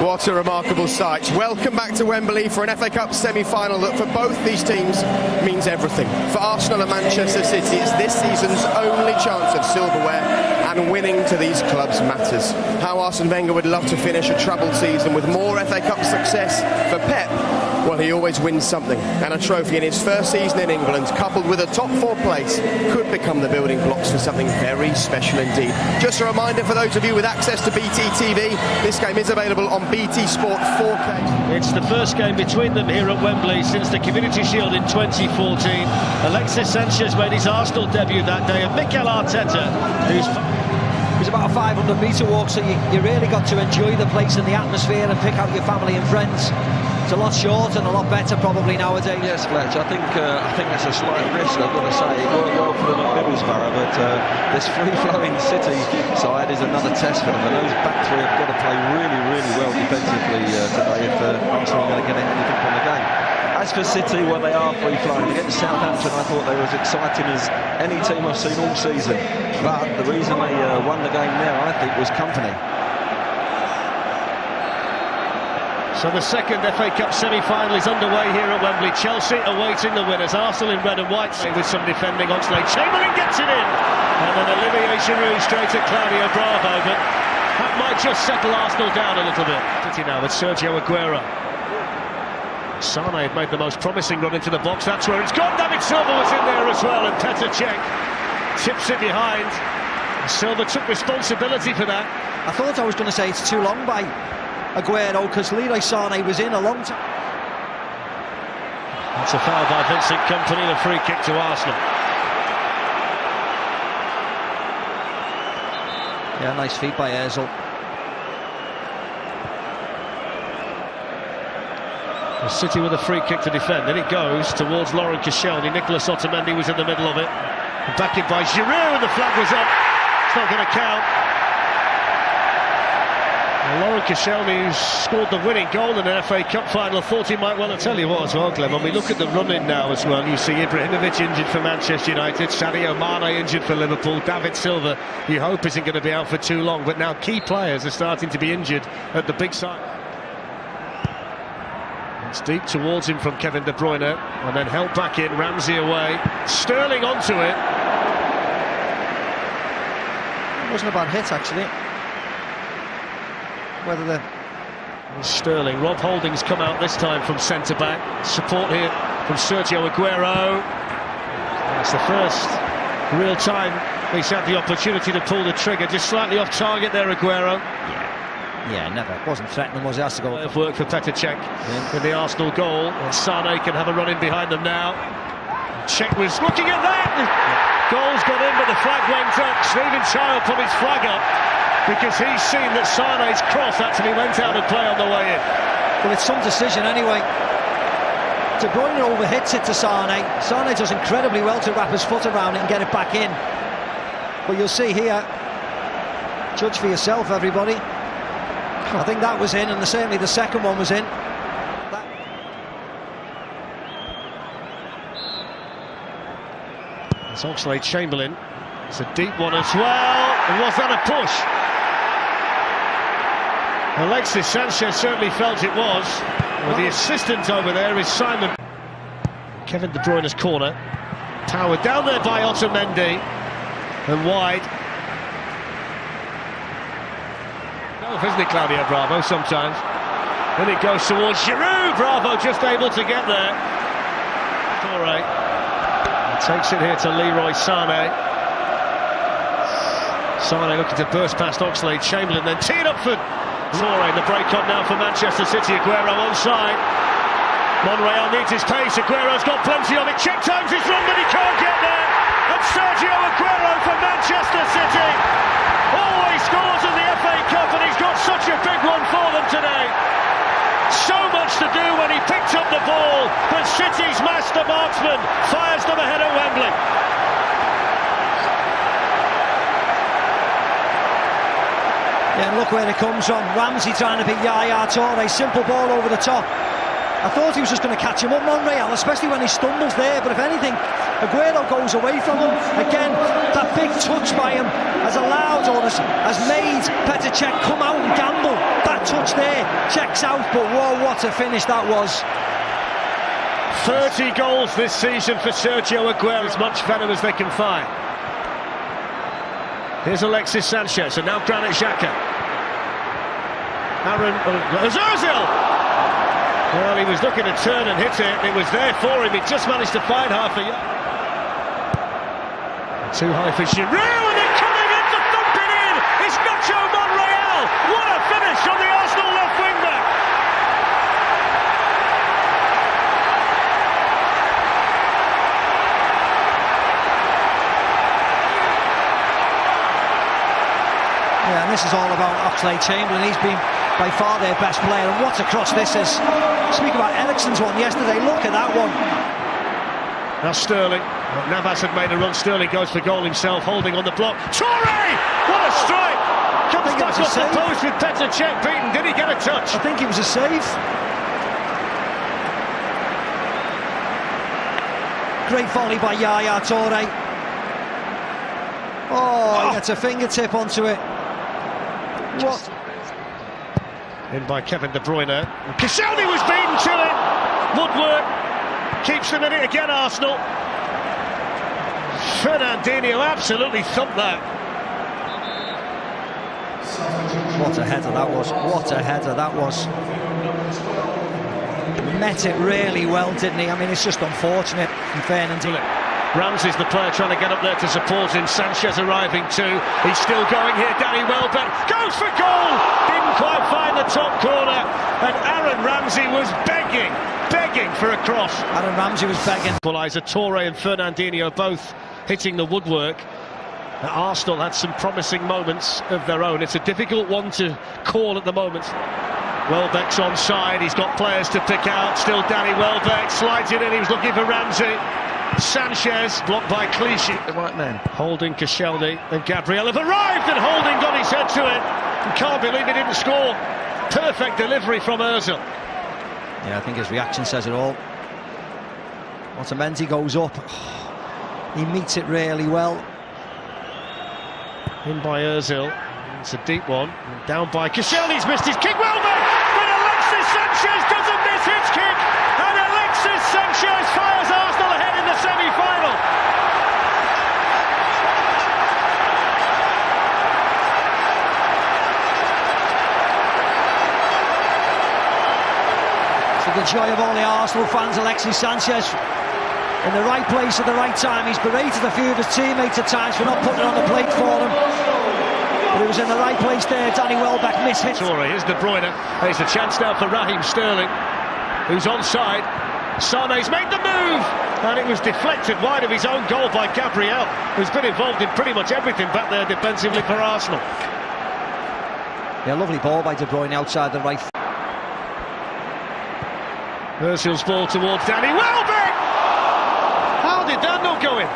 What a remarkable sight. Welcome back to Wembley for an FA Cup semi-final that for both these teams means everything. For Arsenal and Manchester City, it's this season's only chance of silverware, and winning to these clubs matters. How Arsene Wenger would love to finish a troubled season with more FA Cup success. For Pep, well, he always wins something, and a trophy in his first season in England, coupled with a top 4 place, could become the building blocks for something very special indeed. Just a reminder for those of you with access to BT TV, this game is available on BT Sport 4K. It's the first game between them here at Wembley since the Community Shield in 2014. Alexis Sanchez made his Arsenal debut that day, and Mikel Arteta, who's... It was about a 500-metre walk, so you really got to enjoy the place and the atmosphere and pick out your family and friends. It's a lot shorter and a lot better probably nowadays. Yes, Fletch, I think that's a slight risk, I've got to say. It worked well for them at Middlesbrough, but this free-flowing City side is another test for them, and those back three have got to play really, really well defensively today if Arsenal are going to get anything from the game. As for City, well, they are free-flowing. Against Southampton, I thought they were as exciting as any team I've seen all season. But the reason they won the game there, I think, was company. So the second FA Cup semi-final is underway here at Wembley. Chelsea awaiting the winners. Arsenal in red and white with some defending. Oxlade-Chamberlain gets it in. And then Olivier Giroud straight at Claudio Bravo. But that might just settle Arsenal down a little bit. City now with Sergio Aguero. Sane had made the most promising run into the box. That's where it's gone. David Silva was in there as well. And Petr Cech tips it behind. Silva took responsibility for that. I thought I was going to say it's too long by Aguero because Leroy Sane was in a long time. That's a foul by Vincent Kompany and a free kick to Arsenal. Yeah, nice feet by Ozil. City with a free kick to defend, then it goes towards Laurent Koscielny. Nicolas Otamendi was in the middle of it. Back in by Giroud, and the flag was up. It's not going to count. Well, Laurent Koscielny, who's scored the winning goal in an FA Cup final, thought he might well. I'll tell you what as well, Glenn, when we look at the run-in now as well, you see Ibrahimovic injured for Manchester United, Sadio Mane injured for Liverpool, David Silva, you hope isn't going to be out for too long, but now key players are starting to be injured at the big side. It's deep towards him from Kevin De Bruyne, and then held back in, Ramsey away, Sterling onto it. It wasn't a bad hit actually. Whether the... Sterling, Rob Holding's come out this time from centre-back. Support here from Sergio Aguero. That's the first real time he's had the opportunity to pull the trigger. Just slightly off target there, Aguero. Yeah, never. Wasn't threatening, was he? Has to go. Of work for Petr Cech in the Arsenal goal. And Sane can have a run in behind them now. Cech was looking at that. Goal's got in, but the flag went up. Stephen Child put his flag up because he's seen that Sane's cross actually went out of play on the way in. Well, it's some decision anyway. De Bruyne overhits it to Sane. Sane does incredibly well to wrap his foot around it and get it back in. But you'll see here, judge for yourself, everybody. I think that was in, and certainly the second one was in. It's Oxlade-Chamberlain. It's a deep one as well. And was that a push? Alexis Sanchez certainly felt it was. Well, the assistant over there is Simon. Kevin De Bruyne's corner. Powered down there by Otamendi. And wide. Isn't it, Claudio Bravo, sometimes? Then it goes towards Giroud. Bravo just able to get there. Torre takes it here to Leroy Sane. Sane looking to burst past Oxlade-Chamberlain, then teed up for Torre. The break on now for Manchester City. Aguero onside. Monreal needs his pace. Aguero's got plenty of it. Check times his run, but he can't get there. And Sergio Aguero for Manchester City. Always scores in the FA Cup, and he's got such a big one for them today. So much to do when he picked up the ball, but City's master marksman fires them ahead at Wembley. Yeah, look where it comes from. Ramsey trying to beat Yaya Toure. Simple ball over the top. I thought he was just going to catch him up, Monreal, especially when he stumbles there, but if anything, Aguero goes away from him. Again, that big touch by him has allowed or has made Petr Cech come out and gamble That touch there checks out, but whoa, what a finish that was. 30 goals this season for Sergio Aguero, as much venom as they can find. Here's Alexis Sanchez, and now Granit Xhaka. Ozil! Well, he was looking to turn and hit it, and it was there for him. He just managed to find half a yard. Too high for Giroud, and they're coming in to thump it in! It's Nacho Monreal! What a finish on the Arsenal left wing back! Yeah, and this is all about Oxlade-Chamberlain. He's been by far their best player, and what a cross this is. Speak about Eriksen's one yesterday, look at that one. Now Sterling, Navas had made a run, Sterling goes for goal himself, holding on the block. Toure! What a strike! Comes back off the post with Petr Cech beaten. Did he get a touch? I think it was a save. Great volley by Yaya Toure. Oh, he gets a fingertip onto it. What? In by Kevin De Bruyne. Koscielny was beaten to it. Woodward keeps them in it again, Arsenal. Fernandinho absolutely thumped that. What a header that was. What a header that was. Met it really well, didn't he? I mean, it's just unfortunate from Fernandinho. Ramsey's the player trying to get up there to support him. Sanchez arriving too. He's still going here. Danny Welbeck goes for goal. Didn't quite find the top corner. And Aaron Ramsey was begging for a cross. Aaron Ramsey was begging. Equaliser, Toure and Fernandinho both hitting the woodwork. Arsenal had some promising moments of their own. It's a difficult one to call at the moment. Welbeck's onside. He's got players to pick out. Still Danny Welbeck slides it in. He was looking for Ramsey. Sanchez blocked by Clichy. The right man. Holding, Koscielny and Gabriel have arrived, and Holding got his head to it. And can't believe he didn't score. Perfect delivery from Ozil. Yeah, I think his reaction says it all. Otamendi goes up. He meets it really well. In by Ozil. It's a deep one. Down by Koscielny's missed his kick. Welbeck! But Alexis Sanchez doesn't miss his kick. And Alexis Sanchez fires Arsenal ahead in the semi-final. So the joy of all the Arsenal fans, Alexis Sanchez in the right place at the right time. He's berated a few of his teammates at times for not putting it on the plate for them. But he was in the right place there. Danny Welbeck mishit. Sorry, here's De Bruyne. There's a chance now for Raheem Sterling, who's onside. Sané's made the move, and it was deflected wide of his own goal by Gabriel, who's been involved in pretty much everything back there defensively for Arsenal. Yeah, lovely ball by De Bruyne outside the right. Ozil's ball towards Danny Welbeck. How did that not go in?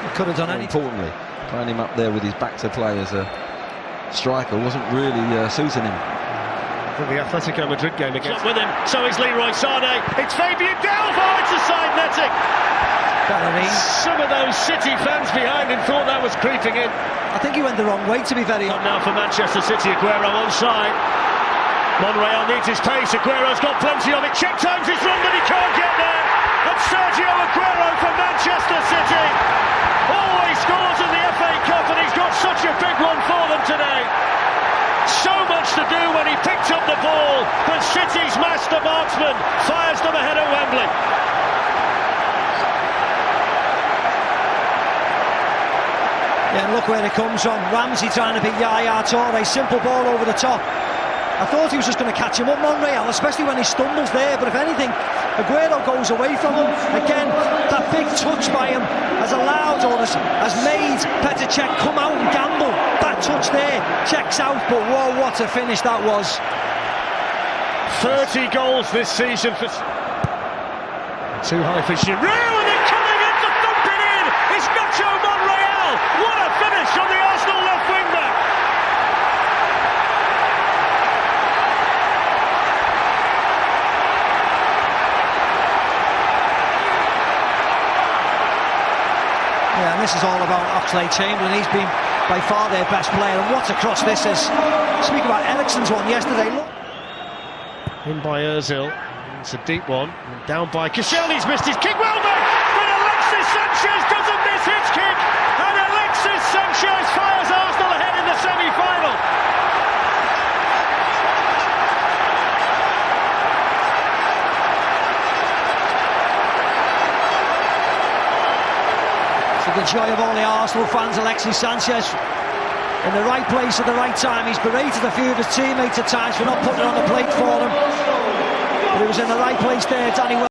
He could have done anything. Importantly, playing him up there with his back to play as a striker wasn't really suiting him. The Atletico Madrid game against with him, so is Leroy Sané. It's Fabian Delph. Oh, it's a side netting. Some of those City fans behind him thought that was creeping in. I think he went the wrong way, to be very honest. Now for Manchester City, Aguero onside. Monreal needs his pace. Aguero's got plenty of it. Check times his run, but he can't get there. And Sergio Aguero for Manchester City always scores in the FA Cup, and he's got such a big one for them today. So much to do when he picked up the ball, but City's master marksman fires them ahead at Wembley. Yeah, and look where it comes from. Ramsey trying to beat Yaya Toure. Simple ball over the top. I thought he was just going to catch him up, Monreal, especially when he stumbles there. But if anything, Aguero goes away from him. Again, that big touch by him has allowed or has made Petr Cech come out and gamble. That touch there checks out, but whoa, what a finish that was. 30 goals this season for... Too high for Giroud, and they're coming in to thump it in! It's Nacho Monreal! What a finish on the Arsenal left wing back! Yeah, and this is all about Oxlade-Chamberlain. He's been by far their best player, and what a cross this is. Speak about Eriksen's one yesterday. Look. In by Ozil. It's a deep one. Down by Koscielny's missed his kick. Well done! But Alexis Sanchez doesn't miss his kick. And Alexis Sanchez fires Arsenal ahead in the semi-final. To the joy of all the Arsenal fans, Alexis Sanchez in the right place at the right time. He's berated a few of his teammates at times for not putting it on the plate for them, but he was in the right place there, Danny.